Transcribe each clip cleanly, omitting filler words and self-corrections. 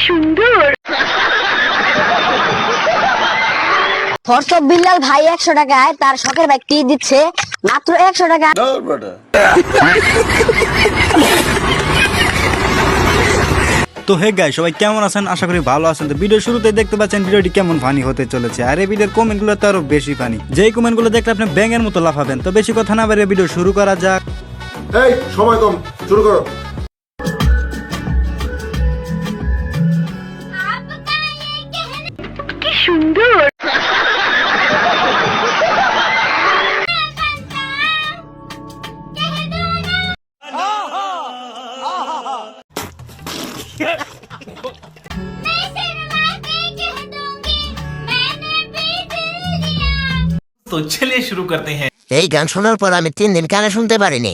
সুন্দর। ফরসব বিল্লাল ভাই 100 টাকায় তার শখের বাইকটি দিচ্ছে মাত্র 100 টাকা। তো হে গাইস, সবাই কেমন আছেন? আশা করি ভালো আছেন। তো ভিডিও শুরুতে দেখতে পাচ্ছেন ভিডিওটি কেমন ফানি হতে চলেছে, আর এই ভিডিওর কমেন্টগুলো তো আরো বেশি ফানি। যেই কমেন্টগুলো দেখলে আপনি ব্যাঙের মতো লাফাবেন। তো বেশি কথা না বাড়িয়ে ভিডিও শুরু করা যাক। এই সময় কম, শুরু করো। কি সুন্দর। तो चलिए शुरू करते हैं। এই গান শোনার পর আমি 3 দিন কানে শুনতে পারিনি।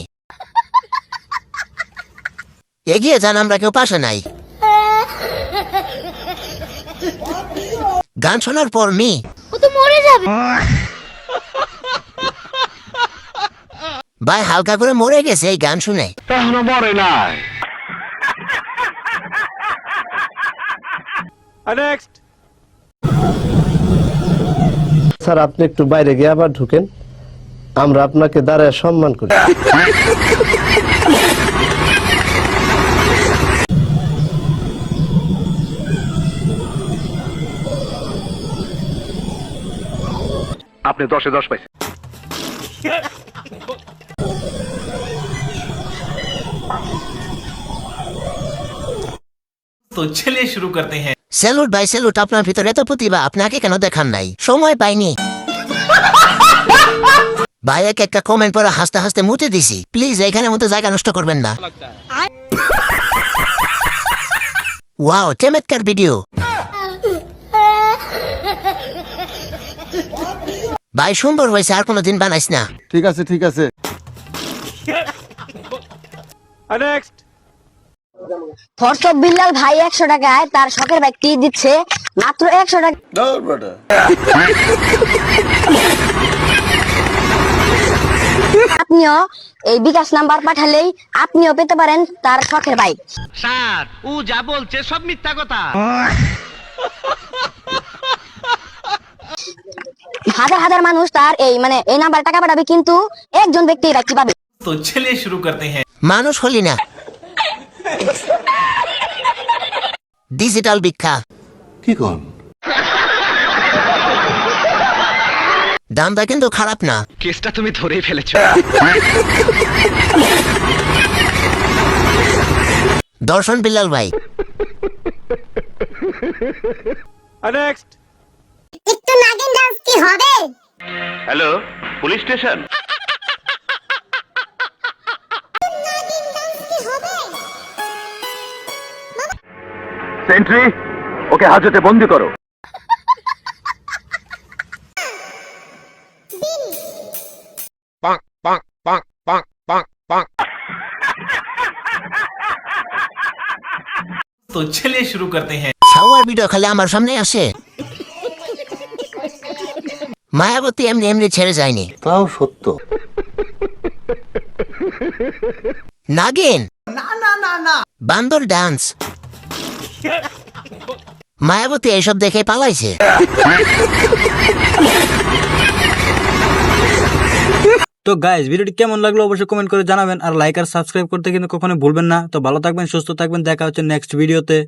এগিয়ে যান, আমরা কেউ পাশে নাই। গান শোনার পর ও তো মরে যাবে। ভাই হালকা করে মরে গেছে এই গান শুনে। এখনো মরে নাই। নেক্সট। স্যার, আপনি একটু বাইরে গিয়ে আবার ঢুকেন, আমরা আপনাকে দাঁড়ায় সম্মান করি। আপনি 10-এ 10 পাইছেন। तो चलिए शुरू करते हैं। স্যালুট ভাই, স্যালুট। আপনার ভিতরে এত প্রতিভা, আপনাকে কেন দেখান নাই? সময় পাইনি। ভাই একটা কমেন্ট পরে হাসতে হাসতে মুতে দিছি। প্লিজ এখানে মতো জায়গা নষ্ট করবেন না। ওয়াও, চমৎকার ভিডিও। ভাই সুন্দর হয়েছে, আর কোনোদিন বানাইস না। ঠিক আছে, ঠিক আছে। নেক্সট। ফরসব বিল্লাল ভাই 100 টাকায় তার শখের বাইকটি দিচ্ছে মাত্র 100 টাকা। আপনিও এই বিকাশ নাম্বার পাঠালেই আপনিও পেতে পারেন তার শখের বাইক। স্যার, ও যা বলছে সব মিথ্যা কথা। হাজার হাজার মানুষ তার এই নাম্বার টাকা পাঠাবে, কিন্তু একজন ব্যক্তি এই বাইকটি পাবে। तो चलिए शुरू करते हैं। মানুষ হলি না, ডিজিটাল ভিক্ষা। কি কোন? দামটা কিন্তু খারাপ না। কেসটা তুমি ধরেই ফেলেছো। দর্শন বিল্লাল ভাই। নেক্সট। একটু নাগিন ডান্স কি হবে? Hello, police station. সেন্ট্রি, ওকে হাজতে বন্দি করো। तो चलिए शुरू करते हैं। সাওয়ার ভিডিও খালি আমার সামনে আসে। মায়াবতী এমনি এমনি ছেড়ে যায়নি। তাও সত্য। নাগিন, বান্দর ডান্স। মায়াবতী এইসব দেখে পালাইছে। তো গাইস, ভিডিওটি কেমন লাগলো অবশ্যই কমেন্ট করে জানাবেন, আর লাইক আর সাবস্ক্রাইব করতে কিন্তু কখনো ভুলবেন না। তো ভালো থাকবেন, সুস্থ থাকবেন, দেখা হচ্ছে নেক্সট ভিডিওতে।